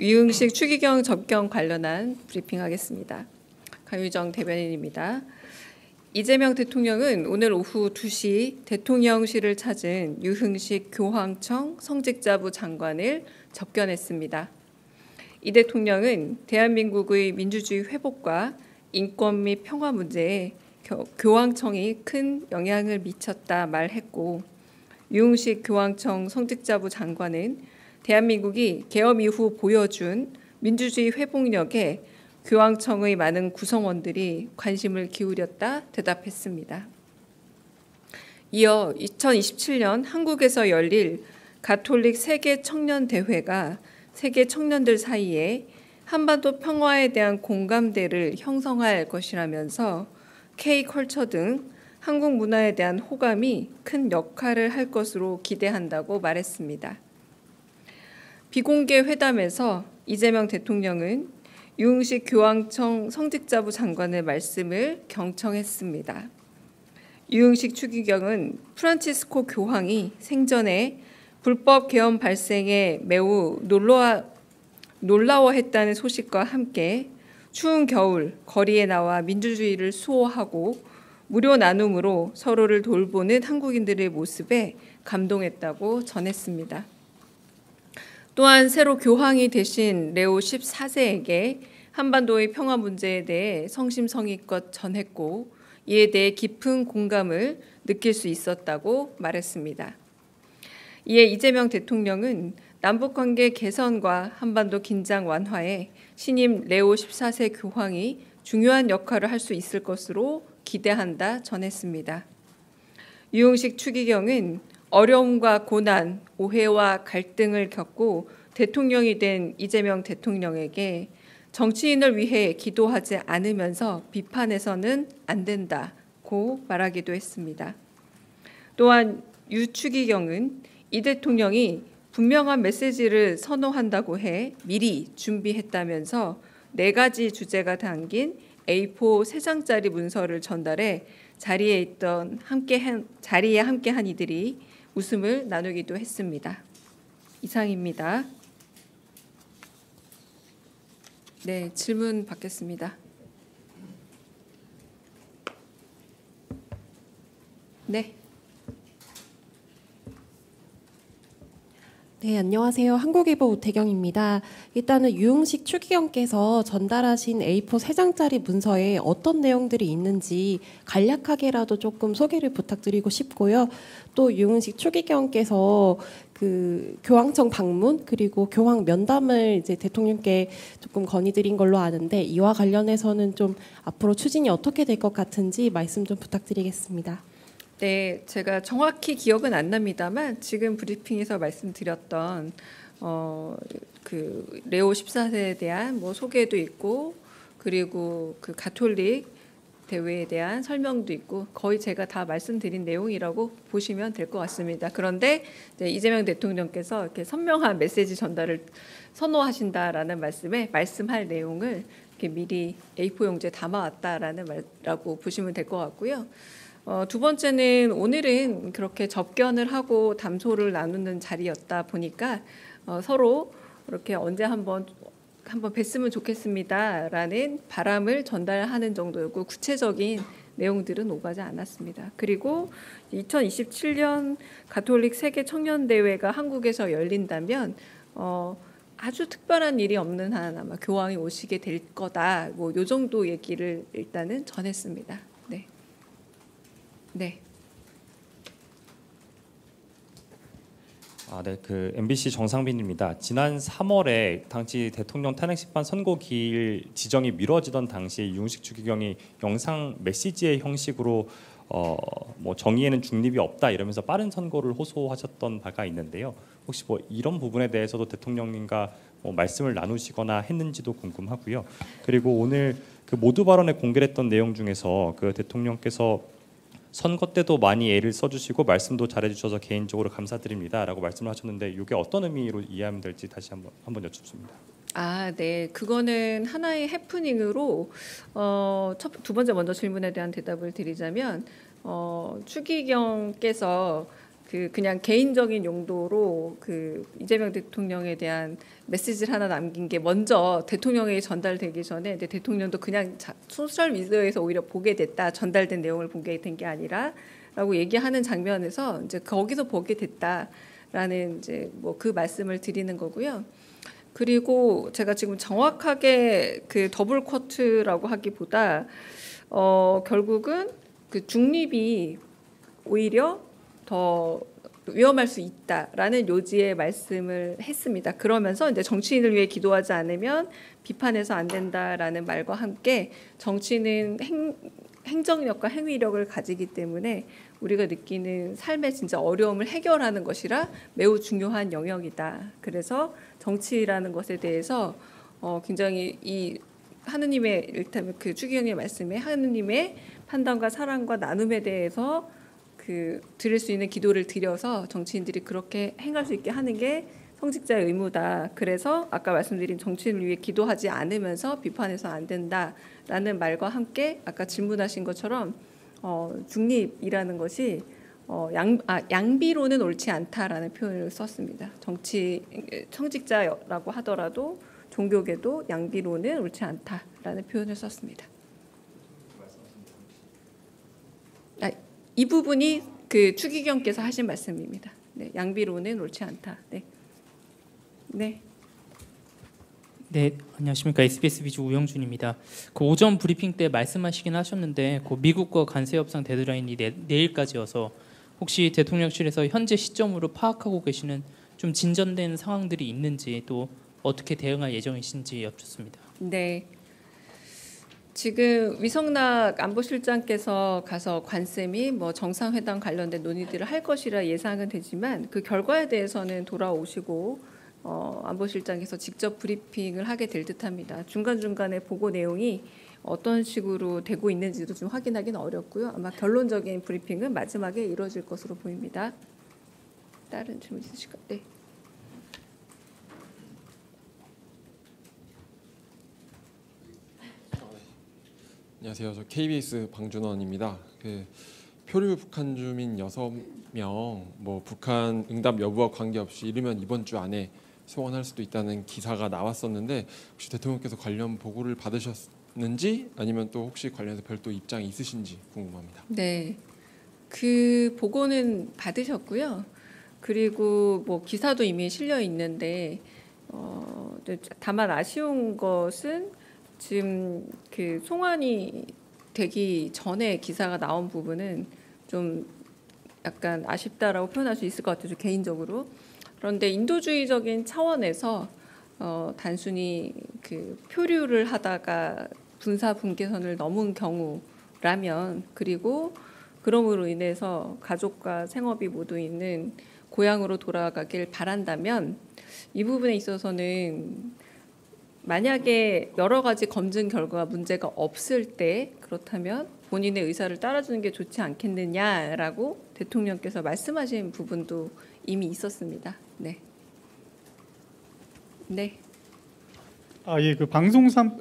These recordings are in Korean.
유흥식 추기경 접견 관련한 브리핑하겠습니다. 강유정 대변인입니다. 이재명 대통령은 오늘 오후 2시 대통령실을 찾은 유흥식 교황청 성직자부 장관을 접견했습니다. 이 대통령은 대한민국의 민주주의 회복과 인권 및 평화 문제에 교황청이 큰 영향을 미쳤다 말했고, 유흥식 교황청 성직자부 장관은 대한민국이 개업 이후 보여준 민주주의 회복력에 교황청의 많은 구성원들이 관심을 기울였다 대답했습니다. 이어 2027년 한국에서 열릴 가톨릭 세계 청년 대회가 세계 청년들 사이에 한반도 평화에 대한 공감대를 형성할 것이라면서 K컬처 등 한국 문화에 대한 호감이 큰 역할을 할 것으로 기대한다고 말했습니다. 비공개 회담에서 이재명 대통령은 유흥식 교황청 성직자부 장관의 말씀을 경청했습니다. 유흥식 추기경은 프란치스코 교황이 생전에 불법 계엄 발생에 매우 놀라워했다는 소식과 함께 추운 겨울 거리에 나와 민주주의를 수호하고 무료 나눔으로 서로를 돌보는 한국인들의 모습에 감동했다고 전했습니다. 또한 새로 교황이 되신 레오 14세에게 한반도의 평화 문제에 대해 성심성의껏 전했고, 이에 대해 깊은 공감을 느낄 수 있었다고 말했습니다. 이에 이재명 대통령은 남북관계 개선과 한반도 긴장 완화에 신임 레오 14세 교황이 중요한 역할을 할 수 있을 것으로 기대한다 전했습니다. 유흥식 추기경은 어려움과 고난, 오해와 갈등을 겪고 대통령이 된 이재명 대통령에게 정치인을 위해 기도하지 않으면서 비판해서는 안 된다고 말하기도 했습니다. 또한 유 추기경은 이 대통령이 분명한 메시지를 선호한다고 해 미리 준비했다면서 4가지 주제가 담긴 A4 3장짜리 문서를 전달해 자리에 함께한 이들이 웃음을 나누기도 했습니다. 이상입니다. 네, 질문 받겠습니다. 네. 네, 안녕하세요. 한국일보 우태경입니다. 일단은 유흥식 추기경께서 전달하신 A4 3장짜리 문서에 어떤 내용들이 있는지 간략하게라도 조금 소개를 부탁드리고 싶고요. 또 유흥식 추기경께서 그 교황청 방문 그리고 교황 면담을 이제 대통령께 조금 건의드린 걸로 아는데, 이와 관련해서는 좀 앞으로 추진이 어떻게 될 것 같은지 말씀 좀 부탁드리겠습니다. 네, 제가 정확히 기억은 안 납니다만 지금 브리핑에서 말씀드렸던 그 레오 14세에 대한 뭐 소개도 있고, 그리고 그 가톨릭 대회에 대한 설명도 있고, 거의 제가 다 말씀드린 내용이라고 보시면 될 것 같습니다. 그런데 이제 이재명 대통령께서 이렇게 선명한 메시지 전달을 선호하신다라는 말씀에 말씀할 내용을 이렇게 미리 A4 용지에 담아왔다라는 말라고 보시면 될 것 같고요. 두 번째는 오늘은 그렇게 접견을 하고 담소를 나누는 자리였다 보니까 서로 이렇게 언제 한번 뵀으면 좋겠습니다라는 바람을 전달하는 정도였고, 구체적인 내용들은 오가지 않았습니다. 그리고 2027년 가톨릭 세계 청년 대회가 한국에서 열린다면 아주 특별한 일이 없는 한 아마 교황이 오시게 될 거다. 뭐 요 정도 얘기를 일단은 전했습니다. 네. 네. 네, 그 MBC 정상빈입니다. 지난 3월에 당시 대통령 탄핵 심판 선고 기일 지정이 미뤄지던 당시 유흥식 추기경이 영상 메시지의 형식으로 뭐 정의에는 중립이 없다 이러면서 빠른 선고를 호소하셨던 바가 있는데요. 혹시 뭐 이런 부분에 대해서도 대통령님과 뭐 말씀을 나누시거나 했는지도 궁금하고요. 그리고 오늘 그 모두 발언에 공개했던 내용 중에서 그 대통령께서 선거 때도 많이 애를 써주시고 말씀도 잘해주셔서 개인적으로 감사드립니다라고 말씀을 하셨는데, 이게 어떤 의미로 이해하면 될지 다시 한번 여쭙습니다. 네, 그거는 하나의 해프닝으로 두 번째 먼저 질문에 대한 대답을 드리자면 추기경께서 그냥 개인적인 용도로 그 이재명 대통령에 대한 메시지를 하나 남긴 게 먼저 대통령에게 전달되기 전에 대통령도 그냥 소셜 미디어에서 오히려 보게 됐다, 전달된 내용을 보게 된 게 아니라라고 얘기하는 장면에서 이제 거기서 보게 됐다라는 이제 뭐 그 말씀을 드리는 거고요. 그리고 제가 지금 정확하게 그 더블 쿼트라고 하기보다 결국은 그 중립이 오히려 더 위험할 수 있다라는 요지의 말씀을 했습니다. 그러면서 이제 정치인을 위해 기도하지 않으면 비판해서 안 된다라는 말과 함께 정치는 행정력과 행위력을 가지기 때문에 우리가 느끼는 삶의 진짜 어려움을 해결하는 것이라 매우 중요한 영역이다. 그래서 정치라는 것에 대해서 굉장히 이 하느님의 일단 그 추기경의 말씀에 하느님의 판단과 사랑과 나눔에 대해서 그 드릴 수 있는 기도를 드려서 정치인들이 그렇게 행할 수 있게 하는 게 성직자의 의무다. 그래서 아까 말씀드린 정치인을 위해 기도하지 않으면서 비판해서 안 된다라는 말과 함께 아까 질문하신 것처럼 중립이라는 것이 양비로는 옳지 않다라는 표현을 썼습니다. 청직자라고 하더라도 종교계도 양비로는 옳지 않다라는 표현을 썼습니다. 이 부분이 그 추기경께서 하신 말씀입니다. 네, 양비로는 옳지 않다. 네. 네. 네, 안녕하십니까. SBS 비주 우영준입니다. 그 오전 브리핑 때 말씀하시긴 하셨는데 그 미국과 관세 협상 데드라인이 내일까지여서 혹시 대통령실에서 현재 시점으로 파악하고 계시는 좀 진전된 상황들이 있는지 또 어떻게 대응할 예정이신지 여쭙습니다. 네. 지금 위성락 안보실장께서 가서 관세 및 뭐 정상회담 관련된 논의들을 할 것이라 예상은 되지만 그 결과에 대해서는 돌아오시고 안보실장께서 직접 브리핑을 하게 될 듯합니다. 중간중간에 보고 내용이 어떤 식으로 되고 있는지도 좀 확인하기는 어렵고요. 아마 결론적인 브리핑은 마지막에 이루어질 것으로 보입니다. 다른 질문 있으실까요? 네. 안녕하세요. 저 KBS 방준원입니다. 그 표류 북한 주민 6명 뭐 북한 응답 여부와 관계없이 이르면 이번 주 안에 소환할 수도 있다는 기사가 나왔었는데 혹시 대통령께서 관련 보고를 받으셨는지 아니면 또 혹시 관련해서 별도 입장이 있으신지 궁금합니다. 네, 그 보고는 받으셨고요. 그리고 뭐 기사도 이미 실려 있는데 다만 아쉬운 것은 지금 그 송환이 되기 전에 기사가 나온 부분은 좀 약간 아쉽다라고 표현할 수 있을 것 같아요. 개인적으로. 그런데 인도주의적인 차원에서 단순히 그 표류를 하다가 군사 분계선을 넘은 경우라면 그리고 그럼으로 인해서 가족과 생업이 모두 있는 고향으로 돌아가길 바란다면 이 부분에 있어서는 만약에 여러 가지 검증 결과가 문제가 없을 때 그렇다면 본인의 의사를 따라주는 게 좋지 않겠느냐라고 대통령께서 말씀하신 부분도 이미 있었습니다. 네. 네. 예, 그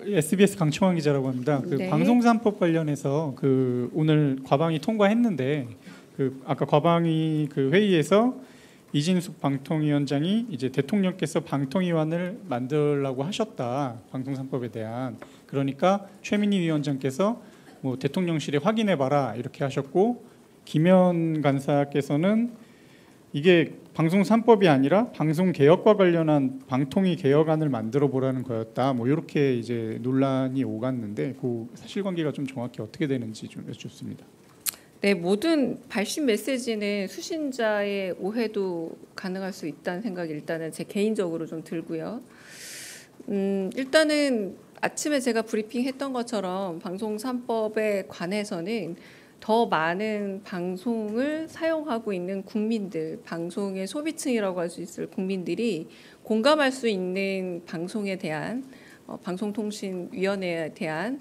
SBS 강충환 기자라고 합니다. 그 네. 방송산법 관련해서 그 오늘 과방위 통과했는데 그 아까 과방위 그 회의에서 이진숙 방통위원장이 이제 대통령께서 방통위원을 만들라고 하셨다. 방송산법에 대한. 그러니까 최민희 위원장께서 뭐 대통령실에 확인해 봐라 이렇게 하셨고 김현 간사께서는 이게 방송산법이 아니라 방송개혁과 관련한 방통위 개혁안을 만들어 보라는 거였다. 뭐 이렇게 이제 논란이 오갔는데 그 사실관계가 좀 정확히 어떻게 되는지 좀 여쭙습니다. 네, 모든 발신 메시지는 수신자의 오해도 가능할 수 있다는 생각이 일단은 제 개인적으로 좀 들고요. 일단은 아침에 제가 브리핑했던 것처럼 방송 3법에 관해서는 더 많은 방송을 사용하고 있는 국민들, 방송의 소비층이라고 할 수 있을 국민들이 공감할 수 있는 방송에 대한 방송통신위원회에 대한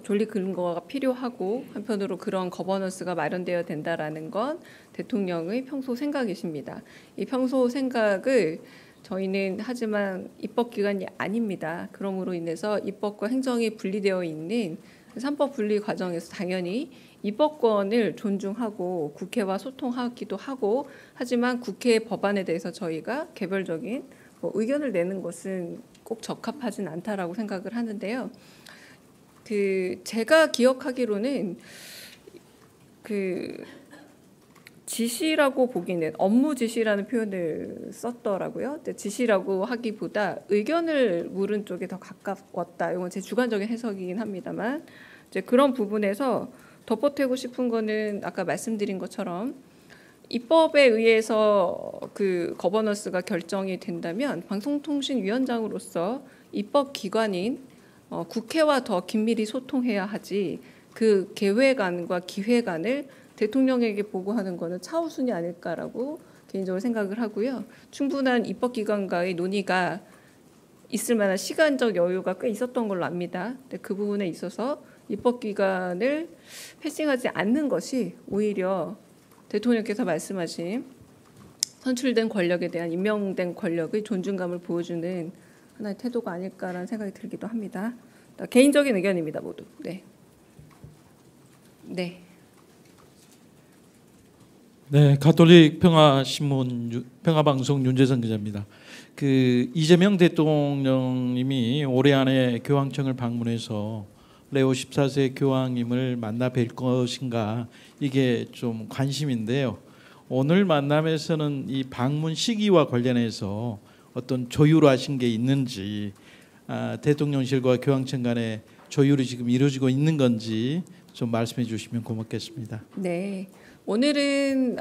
존립 근거가 필요하고 한편으로 그런 거버넌스가 마련되어야 된다라는 건 대통령의 평소 생각이십니다. 이 평소 생각을 저희는 하지만 입법기관이 아닙니다. 그러므로 인해서 입법과 행정이 분리되어 있는 3법 분리 과정에서 당연히 입법권을 존중하고 국회와 소통하기도 하고 하지만 국회 법안에 대해서 저희가 개별적인 뭐 의견을 내는 것은 꼭 적합하진 않다라고 생각을 하는데요. 제가 기억하기로는 지시라고 보기는 업무 지시라는 표현을 썼더라고요. 근데 지시라고 하기보다 의견을 물은 쪽에 더 가까웠다. 이건 제 주관적인 해석이긴 합니다만 이제 그런 부분에서 덧보태고 싶은 거는 아까 말씀드린 것처럼 입법에 의해서 그 거버넌스가 결정이 된다면 방송통신위원장으로서 입법 기관인 국회와 더 긴밀히 소통해야 하지 그 개회관과 기회관을 대통령에게 보고하는 것은 차우순이 아닐까라고 개인적으로 생각을 하고요. 충분한 입법기관과의 논의가 있을 만한 시간적 여유가 꽤 있었던 걸로 압니다. 근데 그 부분에 있어서 입법기관을 패싱하지 않는 것이 오히려 대통령께서 말씀하신 선출된 권력에 대한 임명된 권력의 존중감을 보여주는 하나의 태도가 아닐까라는 생각이 들기도 합니다. 개인적인 의견입니다, 모두. 네. 네. 네, 가톨릭 평화신문 평화방송 윤재선 기자입니다. 이재명 대통령님이 올해 안에 교황청을 방문해서 레오 14세 교황님을 만나 뵐 것인가 이게 좀 관심인데요. 오늘 만남에서는 이 방문 시기와 관련해서 어떤 조율하신 게 있는지, 대통령실과 교황청 간에 조율이 지금 이루어지고 있는 건지 좀 말씀해 주시면 고맙겠습니다. 네. 오늘은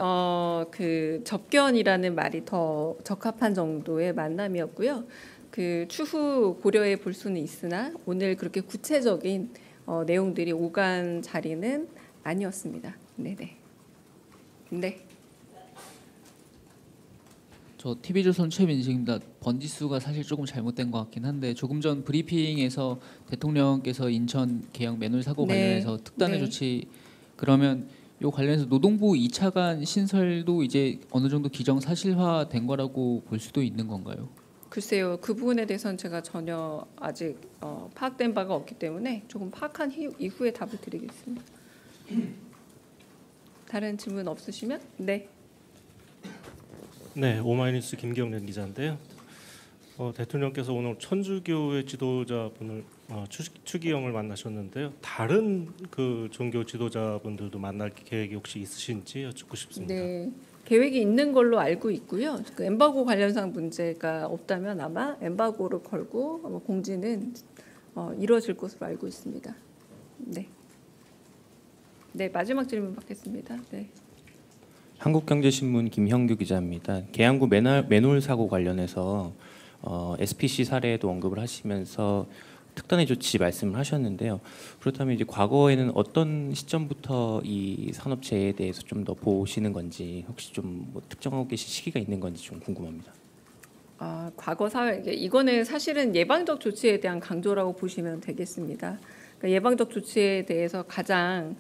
접견이라는 말이 더 적합한 정도의 만남이었고요. 추후 고려해 볼 수는 있으나 오늘 그렇게 구체적인 내용들이 오간 자리는 아니었습니다. 네네. 네. 저 TV조선 최민식입니다. 번지수가 사실 조금 잘못된 것 같긴 한데 조금 전 브리핑에서 대통령께서 인천 계양 맨홀 사고 관련해서 특단의 조치 그러면 요 관련해서 노동부 2차관 신설도 이제 어느 정도 기정사실화된 거라고 볼 수도 있는 건가요? 글쎄요. 그 부분에 대해서는 제가 전혀 아직 파악된 바가 없기 때문에 조금 파악한 이후에 답을 드리겠습니다. 다른 질문 없으시면? 네. 네, 오마이뉴스 김경련 기자인데요. 대통령께서 오늘 천주교의 지도자분을 추기경을 만나셨는데요. 다른 그 종교 지도자분들도 만날 계획이 혹시 있으신지 여쭙고 싶습니다. 네, 계획이 있는 걸로 알고 있고요. 엠바고 관련상 문제가 없다면 아마 엠바고를 걸고 아마 공지는 이루어질 것으로 알고 있습니다. 네. 네, 마지막 질문 받겠습니다. 네. 한국경제신문 김형규 기자입니다. 계양구 맨홀 사고 관련해서 SPC 사례도 언급을 하시면서 특단의 조치 말씀을 하셨는데요. 그렇다면 이제 과거에는 어떤 시점부터 이 산업체에 대해서 좀 더 보시는 건지 혹시 좀 뭐 특정하고 계신 시기가 있는 건지 좀 궁금합니다. 과거 사회 이거는 사실은 예방적 조치에 대한 강조라고 보시면 되겠습니다. 그러니까 예방적 조치에 대해서 가장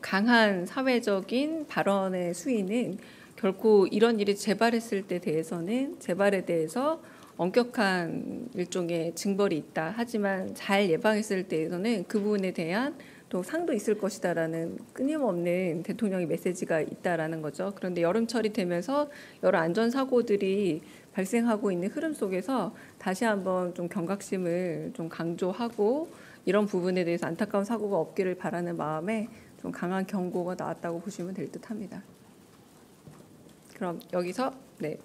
강한 사회적인 발언의 수위는 결코 이런 일이 재발했을 때 대해서는 재발에 대해서 엄격한 일종의 징벌이 있다. 하지만 잘 예방했을 때에서는 그 부분에 대한 또 상도 있을 것이다라는 끊임없는 대통령의 메시지가 있다라는 거죠. 그런데 여름철이 되면서 여러 안전 사고들이 발생하고 있는 흐름 속에서 다시 한번 좀 경각심을 좀 강조하고 이런 부분에 대해서 안타까운 사고가 없기를 바라는 마음에 좀 강한 경고가 나왔다고 보시면 될 듯합니다. 그럼 여기서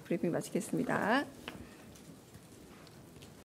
브리핑 마치겠습니다.